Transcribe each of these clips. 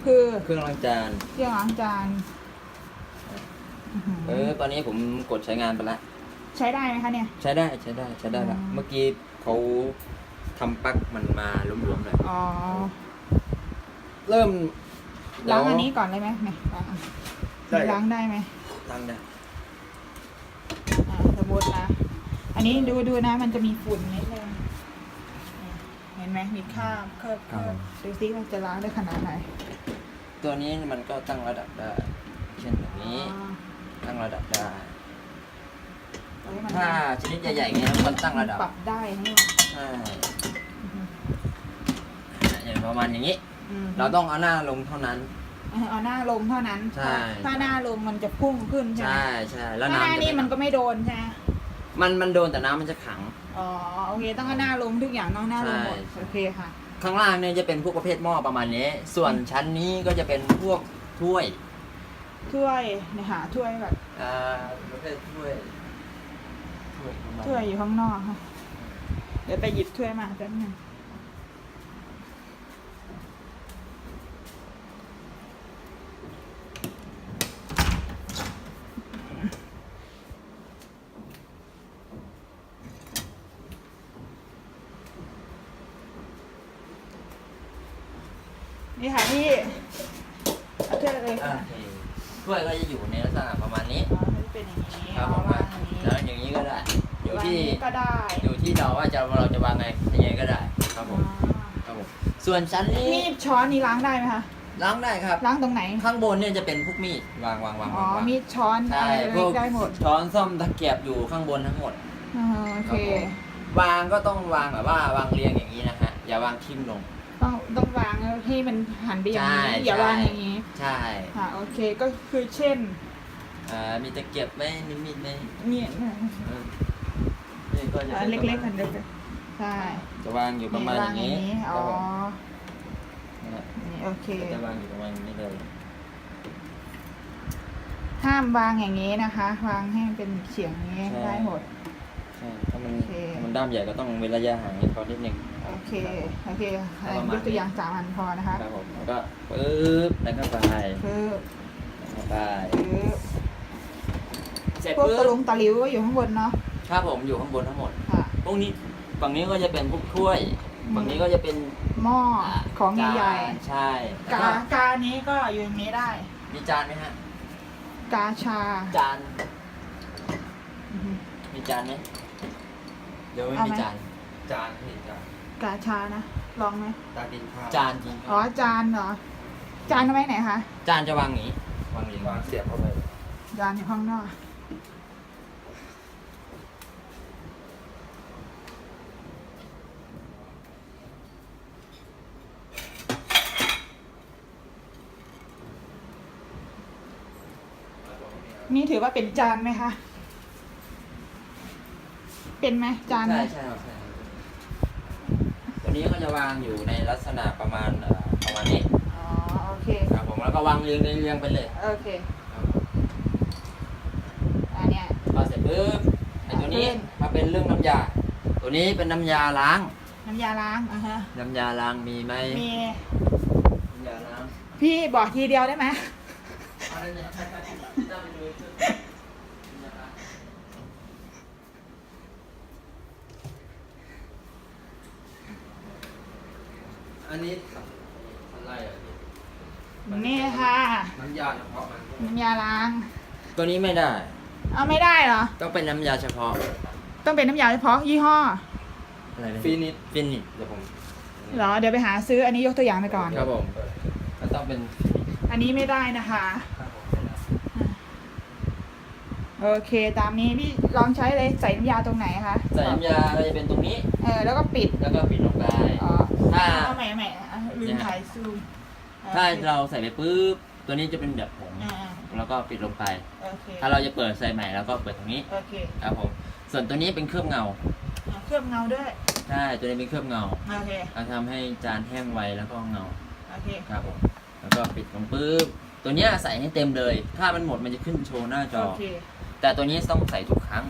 คือเครื่องล้างจาน เครื่องล้างจาน ตอนนี้ผมกดใช้งานไปแล้ว ใช้ได้ไหมคะเนี่ย ใช้ได้แล้วเมื่อกี้เขาทำปลั๊กมันมาหลวมๆหน่อย อ๋อ เริ่ม ล้างอันนี้ก่อนเลยไหมเนี่ยล้างได้ไหม ล้างได้ สมมตินะ อันนี้ดูนะมันจะมีฝุ่นนิดนึงเห็นไหมมีคราบเคลือบดูซิว่าจะล้างได้ขนาดไหน ตัวนี้มันก็ตั้งระดับได้เช่นแบบนี้ตั้งระดับได้ถ้าชนิดใหญ่ๆเงี้ยมันตั้งระดับ ปรับได้นี่ ใช่อย่างประมาณอย่างนี้ เราต้องเอาหน้าลงเท่านั้น เอาหน้าลงเท่านั้น ใช่ ถ้าหน้าลงมันจะพุ่งขึ้นใช่ไหม ใช่แล้ว ถ้าหน้า น้ำ นี่มันก็ไม่โดนใช่ไหม มันโดนแต่น้ำมันจะขัง อ๋อโอเคต้องเอาหน้าลงทุกอย่างต้องหน้าลงหมด ใช่ โอเคค่ะ ข้างล่างเนี่ยจะเป็นพวกประเภทหม้อประมาณนี้ ส่วนชั้นนี้ก็จะเป็นพวกถ้วย ถ้วยเนี่ยหาถ้วยแบบ ประเภทถ้วยประมาณ ถ้วยอยู่ข้างนอกค่ะเดี๋ยวไปหยิบถ้วยมาแป๊บนึงนี่ค่ะพี่เอาถ้วยเลยค่ะ ถ้วยก็จะอยู่ในลักษณะประมาณนี้ อ๋อมันจะเป็นอย่างนี้ ครับผม วางอย่างนี้ แล้วอย่างนี้ก็ได้ อยู่ที่ วางอย่างนี้ก็ได้ อยู่ที่เราว่าเราจะวางยังไงก็ได้ครับผม ครับผม ส่วนชั้นนี้ มีดช้อนนี่ล้างได้ไหมคะ ล้างได้ครับ ล้างตรงไหน ข้างบนเนี่ยจะเป็นพวกมีดวาง อ๋อ มีดช้อน ใช่ อะไร พวก ได้หมด ช้อนส้อมตะเกียบอยู่ข้างบนทั้งหมด โอเค วางก็ต้องวางแบบว่าวางเรียงอย่างนี้นะฮะ อย่าวางทิ่มลง ต้องวางให้มันหันไปอย่างนี้ ใช่ อย่าวางอย่างนี้ ใช่ ค่ะโอเคก็คือเช่น มีตะเกียบไหมมีมีดไหม เนี่ย นี่ก็จะ เล็กๆกันเล็กๆใช่ จะวางอยู่ประมาณอย่างนี้ อ๋อ ครับผม นี่โอเค จะวางอยู่ประมาณนี้เลย ห้ามวางอย่างนี้นะคะ วางให้มันเป็นเฉียงอย่างนี้ได้หมด ใช่ถ้ามัน โอเค ด้ามใหญ่ก็ต้องเว้นระยะห่างให้เขานิดนึง โอเคโอเค ประมาณนี้ ยกตัวอย่าง3 อันพอนะคะ ครับผมแล้วก็ปึ๊บแล้วก็ไป คือ แล้วก็ไป คือ เสร็จ พวก ปึ๊ ตะลุ บ งตะหลิวก็อยู่ข้างบนเนาะ ครับผมอยู่ข้างบนทั้งหมด ค่ะ พวกนี้ฝั่งนี้ก็จะเป็นพวกถ้วยฝั่งนี้ก็จะเป็น หม้อของใหญ่ ใช่ ๆ แล้ว กานี้ก็อยู่อย่างนี้ได้ มีจานไหมฮะ กาชา จาน อือฮึ มีจานไหมเดี๋ยวไม่ เอา มี ไหม จานจานพี่จาน กาชานะลองไหม จานดินข้าวจานจริง อ๋อจานเหรอจานเอาไว้ไหนคะ จานจะวางอย่างนี้วางอย่างนี้วางเสียบเข้าไป จานอยู่ข้างนอกนี่ถือว่าเป็นจานไหมคะ เป็นไหมจานไหม ใช่ตัวนี้ก็จะวางอยู่ในลักษณะประมาณนี้ อ๋อโอเค ครับผมแล้วก็วางเรียงไปเลย โอเคอันเนี้ย พอเสร็จปุ๊บไอ้ตัวนี้ ขึ้น มาเป็นเรื่องน้ำยา ตัวนี้เป็นน้ำยาล้าง น้ำยาล้างฮะ น้ำยาล้างมีไหม มี น้ำยาล้าง พี่บอกทีเดียวได้ไหม อะไรเนี่ยน่าไปดูชุดน้ำยาล้างอันนี้อะไรอ่ะ นี่ค่ะ น้ำยาเฉพาะมัน น้ำยาล้าง ตัวนี้ไม่ได้ เอาไม่ได้เหรอ ต้องเป็นน้ำยาเฉพาะ ต้องเป็นน้ำยาเฉพาะยี่ห้อ อะไรนะฟินิชเดี๋ยวผม เหรอเดี๋ยวไปหาซื้ออันนี้ยกตัวอย่างไปก่อน ครับผมก็ต้องเป็น อันนี้ไม่ได้นะคะ โอเคตามนี้พี่ลองใช้เลยใส่น้ำยาตรงไหนคะ ใส่น้ำยาก็จะเป็นตรงนี้ แล้วก็ปิด แล้วก็ปิดลงไป อ๋อ ถ้า เอาใหม่ลืมถ่ายซูม ถ้าเราใส่ไปปุ๊บตัวนี้จะเป็นแบบผง อ่า แล้วก็ปิดลงไป โอเค ถ้าเราจะเปิดใส่ใหม่แล้วก็เปิดตรงนี้ โอเค ครับผมส่วนตัวนี้เป็นเคลือบเงา เคลือบเงาด้วย ใช่ตัวนี้เป็นเคลือบเงา โอเค เราทำให้จานแห้งไวแล้วก็เงา โอเค ครับผมแล้วก็ปิดลงปุ๊บตัวเนี้ยใส่ให้เต็มเลย ถ้ามันหมดมันจะขึ้นโชว์หน้าจอ โอเค แต่ตัวนี้ต้องใส่ทุกครั้ง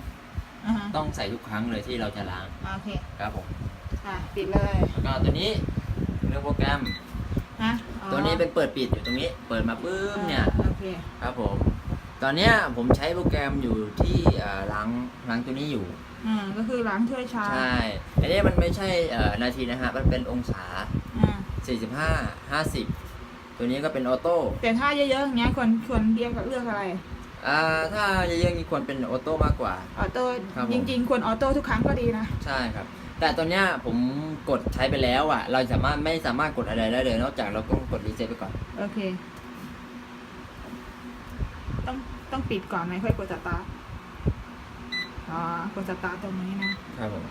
อ่าฮะ ต้องใส่ทุกครั้งเลยที่เราจะล้าง โอเค ครับผม ปิดเลย แล้วก็ตัวนี้เลือกโปรแกรม นะอ๋อ ตัวนี้เป็นเปิดปิดอยู่ตรงนี้ เปิดมาปุ๊บเนี่ย โอเค ครับผม ตอนเนี้ยผมใช้โปรแกรมอยู่ที่ล้างตัวนี้อยู่ ก็คือล้างถ้วยชาม ใช่ อันนี้มันไม่ใช่นาทีนะฮะ มันเป็นองศา 45 50 ตัวนี้ก็เป็นออโต้ แต่ถ้าเยอะๆอย่างเงี้ยควรเลือกอะไร ถ้าเยอะๆนี่ควรเป็นออโต้มากกว่า ออโต้ ครับผม จริงๆควรออโต้ทุกครั้งก็ดีนะ ใช่ครับ แต่ตัวเนี้ยผมกดใช้ไปแล้วอ่ะ เราไม่สามารถกดอะไรได้เลย นอกจากเราต้องกดรีเซ็ตไปก่อน โอเค ต้องปิดก่อนไหมค่อยกดสตาร์ทกดสตาร์ทตรงนี้นะครับ ผม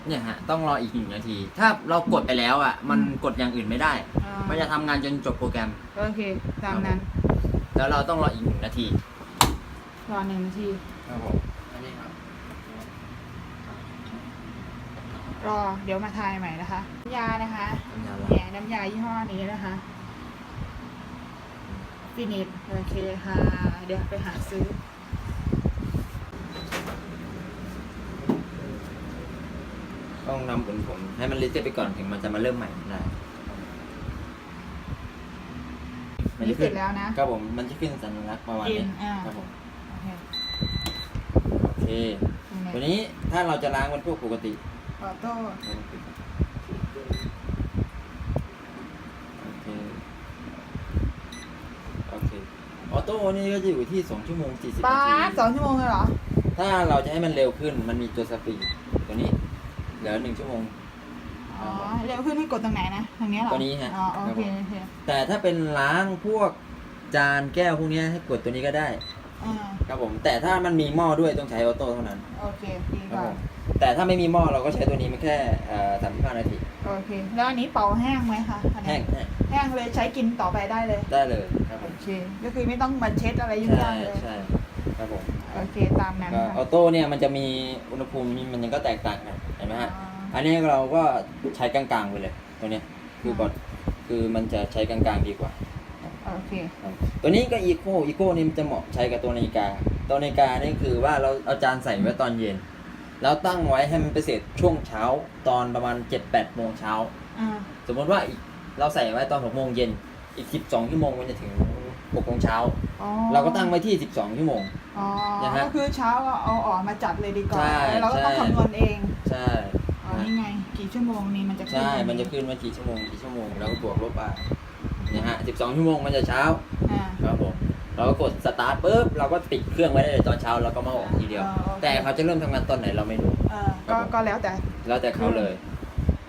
เนี่ยฮะ ต้องรออีก1 นาที ถ้าเรากดไปแล้วอ่ะ มันกดอย่างอื่นไม่ได้ มันจะทำงานจนจบโปรแกรม โอเคตามนั้น แล้วเราต้องรออีก1 นาที รอ1 นาที ครับผม อันนี้ครับ รอเดี๋ยวมาทายใหม่นะคะน้ำยานะคะ น้ำยาล้าง เนี่ยน้ำยายี่ห้อนี้นะคะฟินิชโอเคค่ะ เดี๋ยวไปหาซื้อ ต้องนำผมให้มันรีเซ็ตไปก่อนถึงมันจะมาเริ่มใหม่ได้ นี่เสร็จแล้วนะครับ ผม มันจะขึ้นสัญลักษณ์ประมาณนี้ ครับผม โอเค โอเค ตัวนี้ถ้าเราจะล้างมันพวกปกติ ออโต้ โอเค โอเค ออโต้นี่ก็จะอยู่ที่2 ชั่วโมง 40 ป้า นาที 2 ชั่วโมงเลยเหรอ ถ้าเราจะให้มันเร็วขึ้น มันมีตัวสปีดตัวนี้ เหลือ1 ชั่วโมง อ๋อเร็วขึ้นให้กดตรงไหนนะทางนี้เหรอ ตัวนี้ฮะ อ๋อโอเค ครับผม โอเค แต่ถ้าเป็นล้างพวกจานแก้วพวกนี้ให้กดตัวนี้ก็ได้ อ่า ครับผม แต่ถ้ามันมีหม้อด้วยต้องใช้ออโต้เท่านั้น โอเคดี ครับ กว่า ผม แต่ถ้าไม่มีหม้อเราก็ใช้ตัวนี้มันแค่35 นาที โอเค แล้วอันนี้เป่าแห้งไหมคะอัน แห้ นี้ ง แห้งเลยใช้กินต่อไปได้เลย ได้เลยครับผ โอ ม เค ก็คือไม่ต้องมาเช็ดอะไรยุ่ง ใช่ ยากเลย ใช่ครับผม โอเคตามนั้น ก็ ค่ะ ออโต้เนี่ยมันจะมีอุณหภูมิมันยังก็แตกต่างกันเห็นไหมฮะ อ๋อ อันนี้เราก็ใช้กลางๆไปเลยตัวเนี้ยคือมันจะใช้กลางๆดีกว่า โอเค ครับตัวนี้ก็อีโคนี่มันจะเหมาะใช้กับตัวนาฬิกาตัวนาฬิกานี่คือว่าเราเอาจานใส่ไว้ตอนเย็นแล้วตั้งไว้ให้มันไปเสร็จช่วงเช้าตอนประมาณ 7-8 โมงเช้า อ่า สมมติว่าเราใส่ไว้ตอน6 โมงเย็นอีก12 ชั่วโมงมันจะถึง6 โมงเช้า อ๋อ เราก็ตั้งไว้ที่12 ชั่วโมง อ๋อ นะฮะ ก็คือเช้าก็เอาออกมาจัดเลยดีกว่า ใช่ แล้วเราก็ต้อง ใช่ คำนวณเอง ใช่ อ๋อนี่ไง กี่ชั่วโมงนี่มันจะขึ้น ใช่ มันจะขึ้นว่ากี่ชั่วโมงแล้วก็บวกลบไปนะฮะ12 ชั่วโมงมันจะเช้า อ่า ครับผมเราก็กดสตาร์ทปุ๊บเราก็ปิดเครื่องไว้ได้เลยตอนเช้าเราก็มาออกทีเดียว อ๋อโอเค แต่เขาจะเริ่มทำงานตอนไหนเราไม่รู้ ก็แล้วแต่ แล้วแต่เขาเลย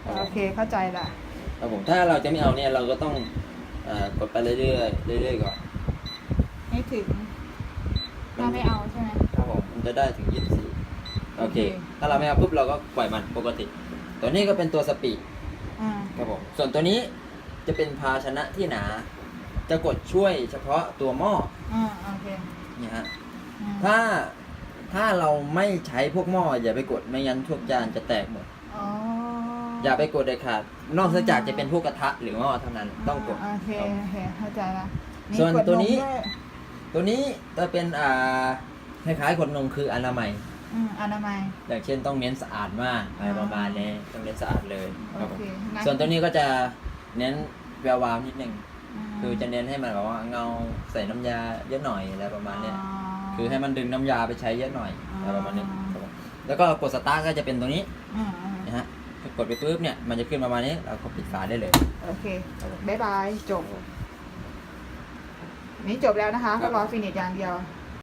ครับผ โอ ม เคเข้าใจละ ครับผมถ้าเราจะไม่เอาเนี่ยเราก็ต้องกดไปเรื่อยๆเรื่อยๆก่อน ไม่ถึงถ้าไม่เอาใช่ไหม ครับผมมันจะได้ถึง24โอเค โอเค ถ้าเราไม่เอาปุ๊บเราก็ปล่อยมันปกติ ตัวนี้ก็เป็นตัวสปีด อ่า ครับผมส่วนตัวนี้จะเป็นภาชนะที่หนา จะกดช่วยเฉพาะตัวหม้อ โอเค นี่ฮะ อ่า ถ้าเราไม่ใช้พวกหม้ออย่าไปกดไม่งั้นพวกจานจะแตกหมด อ๋อ อย่าไปกดเด็ดขาดนอกจากจะเป็นพวกกระทะหรือหม้อเท่านั้นต้องกด โอเคโอเคเข้าใจละ ส่วน กด ตัวนี้ ลงด้วย ตัวนี้จะเป็นคล้ายๆขวดนมคืออนามัย อนามัย อย่างเช่นต้องเน้นสะอาดมากอะไรประมาณนี้ต้องเน้นสะอาดเลยครับผม โอเคงั้น ส่วนตัวนี้ก็จะเน้นแวววาวนิดนึง ม คือจะเน้นให้มันแบบว่าเงาใส่น้ำยาเยอะหน่อยอะไรประมาณเนี้ยคือให้มันดึงน้ำยาไปใช้เยอะหน่อยอะไรประมาณนี้ครับผมแล้วก็กดสตาร์ทก็จะเป็นตัวนี้ อ่า นะฮะกดไปปุ๊บเนี่ยมันจะขึ้นประมาณนี้เราก็ปิดฝาได้เลย โอเคบ๊ายบายจบ นี่จบแล้วนะคะ ครั ก็ บ รอฟินิชอย่างเดียว